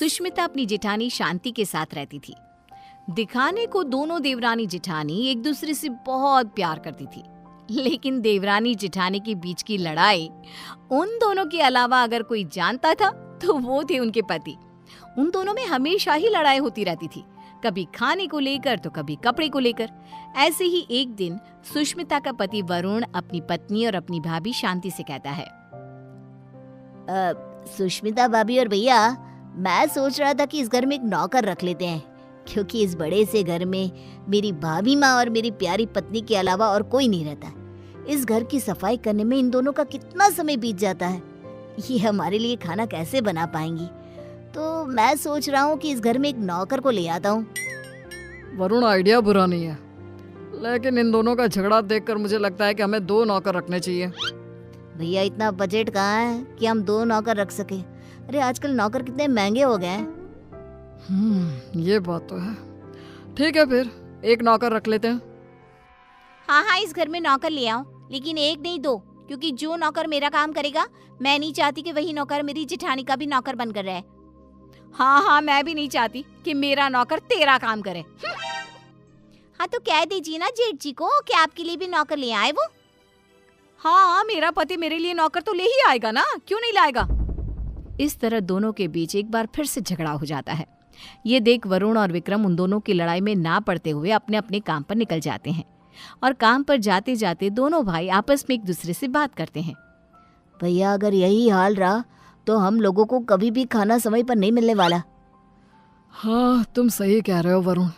सुष्मिता अपनी जेठानी शांति के साथ रहती थी। दिखाने को दोनों देवरानी जेठानी एक दूसरे से बहुत प्यार करती थी, लेकिन देवरानी जेठानी के बीच की लड़ाई उन दोनों के अलावा अगर कोई जानता था तो वो थे उनके पति। उन दोनों में हमेशा ही लड़ाई होती रहती थी, कभी खाने को लेकर तो कभी कपड़े को लेकर। ऐसे ही एक दिन सुष्मिता का पति वरुण अपनी पत्नी और अपनी भाभी शांति से कहता है, सुष्मिता भाभी और भैया, मैं सोच रहा था कि इस घर में एक नौकर रख लेते हैं, क्योंकि इस बड़े से घर में मेरी भाभी माँ और मेरी प्यारी पत्नी के अलावा और कोई नहीं रहता। इस घर की सफाई करने में इन दोनों का कितना समय बीत जाता है, ये हमारे लिए खाना कैसे बना पाएंगी। तो मैं सोच रहा हूँ कि इस घर में एक नौकर को ले आता हूँ। वरुण, आइडिया बुरा नहीं है, लेकिन इन दोनों का झगड़ा देखकर मुझे लगता है कि हमें 2 नौकर रखने चाहिए। भैया, इतना बजट कहाँ है कि हम 2 नौकर रख सके। अरे आजकल नौकर कितने महंगे हो गए हैं। ये बात तो है। ठीक है, फिर 1 नौकर रख लेते हैं। हाँ, इस घर में नौकर ले आओ, लेकिन 1 नहीं 2, क्योंकि जो नौकर मेरा काम करेगा, मैं नहीं चाहती कि वही नौकर मेरी जेठानी का भी नौकर बनकर रहे। हाँ, मैं भी नहीं चाहती कि मेरा नौकर तेरा काम करे। हाँ, तो कह दीजिए ना जेठ जी को कि आपके लिए भी नौकर ले आए वो। हाँ, मेरा पति मेरे लिए नौकर तो ले ही आएगा ना, क्यों नहीं लाएगा। इस तरह दोनों के बीच एक बार फिर से झगड़ा हो जाता है। ये देख वरुण और विक्रम उन दोनों की लड़ाई में ना पड़ते हुए अपने अपने काम पर निकल जाते हैं, और काम पर जाते जाते दोनों भाई आपस में एक दूसरे से बात करते हैं। भैया, अगर यही हाल रहा तो हम लोगों को कभी भी खाना समय पर नहीं मिलने वाला। हाँ, तुम सही कह रहे हो वरुण,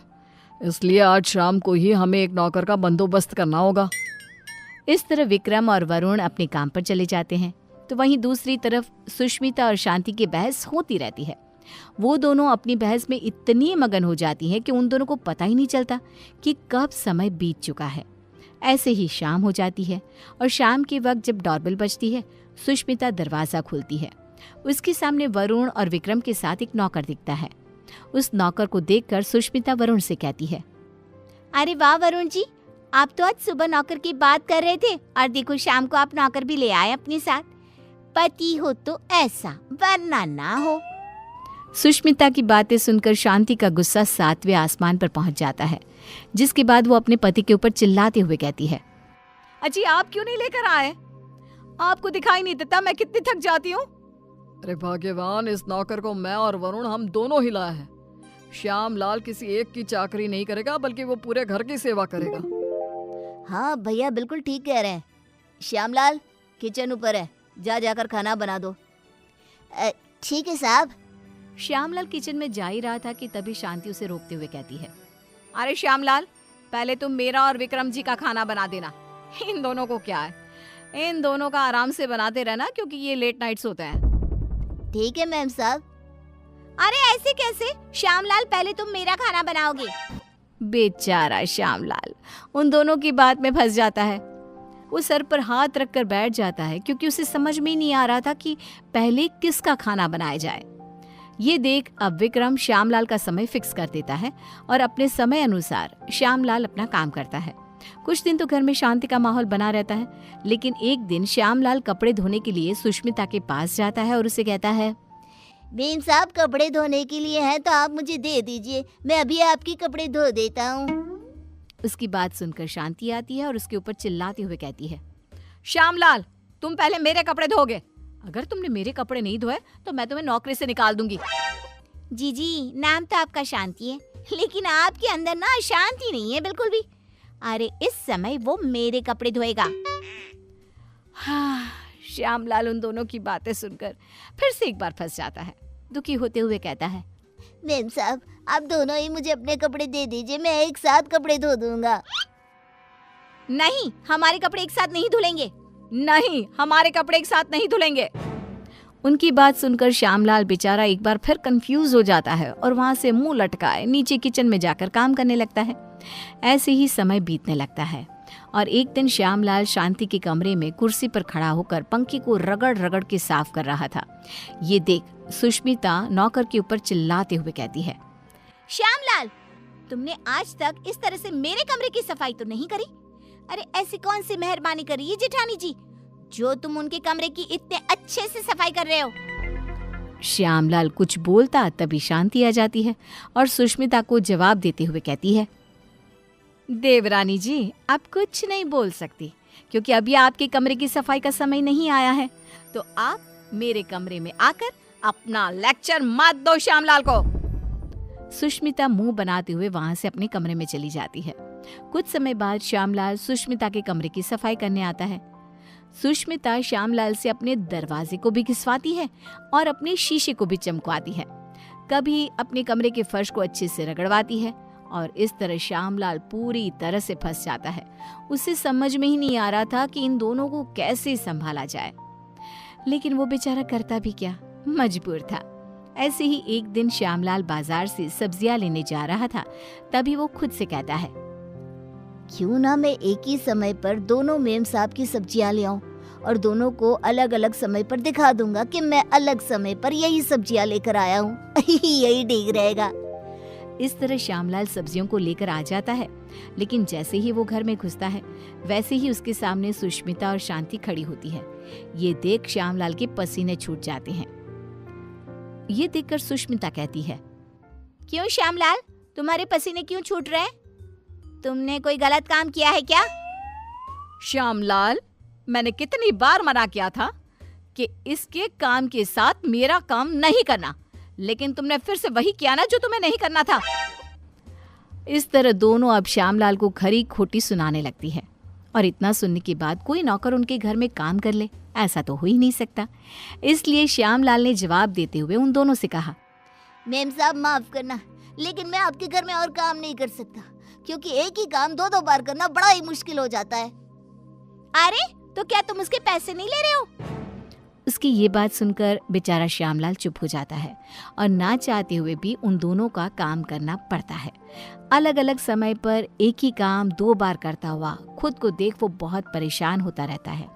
इसलिए आज शाम को ही हमें एक नौकर का बंदोबस्त करना होगा। इस तरह विक्रम और वरुण अपने काम पर चले जाते हैं, तो वहीं दूसरी तरफ सुष्मिता और शांति की बहस होती रहती है। वो दोनों अपनी बहस में इतनी मगन हो जाती हैं कि उन दोनों को पता ही नहीं चलता कि कब समय बीत चुका है। ऐसे ही शाम हो जाती है, और शाम के वक्त जब डोरबेल बजती है, सुष्मिता दरवाज़ा खोलती है। उसके सामने वरुण और विक्रम के साथ एक नौकर दिखता है। उस नौकर को देखकर सुष्मिता वरुण से कहती है, अरे वाह वरुण जी, आप तो आज सुबह नौकर की बात कर रहे थे, और देखो शाम को आप नौकर भी ले आए अपने साथ। पति हो तो ऐसा, वरना ना हो। सुष्मिता की बातें सुनकर शांति का गुस्सा 7वें आसमान पर पहुंच जाता है, जिसके बाद वो अपने पति के ऊपर चिल्लाते हुए कहती है, अजी आप क्यों नहीं लेकर आए? आपको दिखाई नहीं देता मैं कितनी थक जाती हूँ? अरे भाग्यवान, इस नौकर को मैं और वरुण हम दोनों ही लाए हैं। श्याम लाल किसी एक की चाकरी नहीं करेगा, बल्कि वो पूरे घर की सेवा करेगा। हाँ भैया, बिल्कुल ठीक कह रहे हैं। श्यामलाल, किचन ऊपर है, जाकर खाना बना दो। ठीक है साहब। श्यामलाल किचन में जा ही रहा था कि तभी शांति उसे रोकते हुए कहती है, अरे श्यामलाल, पहले तुम मेरा और विक्रम जी का खाना बना देना। इन दोनों को क्या है, इन दोनों का आराम से बनाते रहना, क्योंकि ये लेट नाइट्स होते हैं। ठीक है मैम साहब। अरे ऐसे कैसे? श्यामलाल, पहले तुम मेरा खाना बनाओगे। बेचारा श्यामलाल उन दोनों की बात में फंस जाता है। वो सर पर हाथ रखकर बैठ जाता है, क्योंकि उसे समझ में ही नहीं आ रहा था कि पहले किसका खाना बनाया जाए। ये देख अब विक्रम श्यामलाल का समय फिक्स कर देता है, और अपने समय अनुसार श्यामलाल अपना काम करता है। कुछ दिन तो घर में शांति का माहौल बना रहता है, लेकिन एक दिन श्यामलाल कपड़े धोने के लिए सुष्मिता के पास जाता है और उसे कहता है, बेन साहब, कपड़े धोने के लिए हैं तो आप मुझे दे दीजिए, मैं अभी आपके कपड़े धो देता हूँ। उसकी बात सुनकर शांति आती है और उसके ऊपर चिल्लाते हुए कहती है, श्यामलाल, तुम पहले मेरे कपड़े धोगे। अगर तुमने मेरे कपड़े नहीं धोए तो मैं तुम्हें नौकरी से निकाल दूंगी। जी, नाम तो आपका शांति है, लेकिन आपके अंदर ना शांति नहीं है बिल्कुल भी। अरे इस समय वो मेरे कपड़े धोएगा। हाँ, श्यामलाल उन दोनों की बातें सुनकर फिर से एक बार फंस जाता है। दुखी होते हुए कहता है, मैम साहब, आप दोनों ही मुझे अपने कपड़े दे दीजिए, मैं एक साथ कपड़े धो दूंगा। नहीं, हमारे कपड़े एक साथ नहीं धुलेंगे। नहीं, हमारे कपड़े एक साथ नहीं धुलेंगे। उनकी बात सुनकर श्यामलाल बेचारा एक बार फिर कंफ्यूज हो जाता है और वहां से मुंह लटकाए नीचे किचन में जाकर काम करने लगता है। ऐसे ही समय बीतने लगता है, और एक दिन श्यामलाल शांति के कमरे में कुर्सी पर खड़ा होकर पंखे को रगड़ रगड़ के साफ कर रहा था। ये देख सुष्मिता नौकर के ऊपर चिल्लाते हुए कहती है, श्यामलाल, तुमने आज तक इस तरह से मेरे कमरे की सफाई तो नहीं करी। अरे ऐसी कौन सी मेहरबानी करी है जेठानी जी, जो तुम उनके कमरे की इतने अच्छे से सफाई कर रहे हो। श्यामलाल कुछ बोलता तभी शांति आ जाती है और सुष्मिता को जवाब देते हुए कहती है, देवरानी जी, आप कुछ नहीं बोल सकती क्योंकि अभी आपके कमरे की सफाई का समय नहीं आया है, तो आप मेरे कमरे में आकर अपना लेक्चर मत दो श्यामलाल को। सुष्मिता मुंह बनाते हुए वहां से अपने कमरे में चली जाती है। कुछ समय बाद श्यामलाल सुष्मिता के कमरे की सफाई करने आता है। सुष्मिता श्यामलाल से अपने दरवाजे को भी घिसवाती है और अपने शीशे को भी चमकवाती है। कभी अपने कमरे के फर्श को अच्छे से रगड़वाती है और इस तरह श्यामलाल पूरी तरह से फंस जाता है। उसे समझ में ही नहीं आ रहा था कि इन दोनों को कैसे संभाला जाए, लेकिन वो बेचारा करता भी क्या, मजबूर था। ऐसे ही एक दिन श्यामलाल बाजार से सब्जियां लेने जा रहा था, तभी वो खुद से कहता है, क्यों ना मैं एक ही समय पर दोनों मेम साहब की सब्जियां ले आऊं और दोनों को अलग अलग समय पर दिखा दूंगा कि मैं अलग समय पर यही सब्जियां लेकर आया हूँ। यही ठीक रहेगा। इस तरह श्यामलाल सब्जियों को लेकर आ जाता है, लेकिन जैसे ही वो घर में घुसता है वैसे ही उसके सामने सुष्मिता और शांति खड़ी होती है। ये देख श्यामलाल के पसीने छूट जाते हैं। ये देखकर सुष्मिता कहती है, क्यों श्यामलाल, तुम्हारे पसीने क्यों छूट रहे हैं? तुमने कोई गलत काम किया है क्या? श्यामलाल, मैंने कितनी बार मना किया था कि इसके काम के साथ मेरा काम नहीं करना, लेकिन तुमने फिर से वही किया ना जो तुम्हें नहीं करना था। इस तरह दोनों अब श्यामलाल को खरी खोटी सुनाने लगती है और इतना सुनने के बाद कोई नौकर उनके घर में काम कर ले, ऐसा तो हो ही नहीं सकता। इसलिए श्यामलाल ने जवाब देते हुए उन दोनों से कहा, मेम साहब माफ करना, लेकिन मैं आपके घर में और काम नहीं कर सकता क्योंकि एक ही काम दो बार करना बड़ा ही मुश्किल हो जाता है। अरे तो क्या तुम उसके पैसे नहीं ले रहे हो? उसकी ये बात सुनकर बेचारा श्यामलाल चुप हो जाता है और ना चाहते हुए भी उन दोनों का काम करना पड़ता है। अलग अलग समय पर एक ही काम 2 बार करता हुआ खुद को देख वो बहुत परेशान होता रहता है।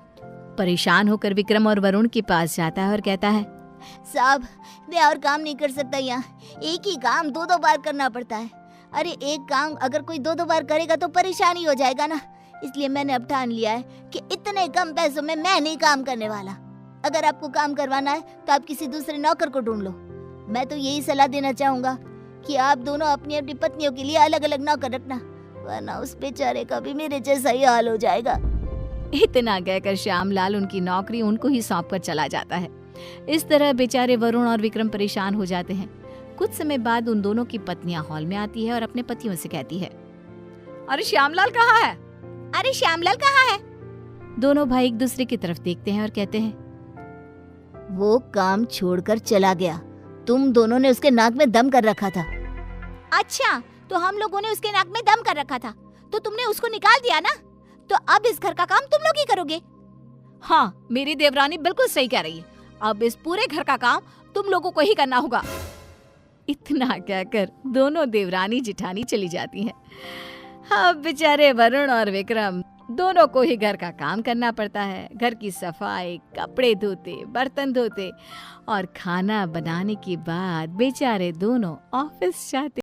परेशान होकर विक्रम और वरुण के पास जाता है और कहता है, साहब मैं और काम नहीं कर सकता, यहाँ एक ही काम 2 बार करना पड़ता है। अरे एक काम अगर कोई 2 बार करेगा तो परेशानी हो जाएगा ना, इसलिए मैंने अब ठान लिया है कि इतने कम पैसों में मैं नहीं काम करने वाला। अगर आपको काम करवाना है तो आप किसी दूसरे नौकर को ढूंढ लो। मैं तो यही सलाह देना चाहूंगा कि आप दोनों अपनी अपनी पत्नियों के लिए अलग अलग नौकर रखना, वरना उस बेचारे का भी मेरे जैसा ही हाल हो जाएगा। इतना कहकर श्यामलाल उनकी नौकरी उनको ही सौंप कर चला जाता है। इस तरह बेचारे वरुण और विक्रम परेशान हो जाते हैं। कुछ समय बाद उन दोनों की पत्नियां हॉल में आती है और अपने पतियों से कहती है, अरे श्यामलाल कहाँ है? अरे श्यामलाल कहाँ है? दोनों भाई एक दूसरे की तरफ देखते हैं और कहते हैं, वो काम छोड़कर चला गया। तुम दोनों ने उसके नाक में दम कर रखा था। अच्छा, तो हम लोगों ने उसके नाक में दम कर रखा था तो तुमने उसको निकाल दिया ना, तो अब इस घर का काम तुम लोग ही करोगे। हाँ, मेरी देवरानी बिल्कुल सही कह रही है, अब इस पूरे घर का काम तुम लोगों को ही करना होगा। इतना कहकर दोनों देवरानी जिठानी चली जाती हैं। अब बेचारे वरुण और विक्रम दोनों को ही घर का काम करना पड़ता है। घर की सफाई, कपड़े धोते, बर्तन धोते और खाना बनाने के बाद बेचारे दोनों ऑफिस जाते।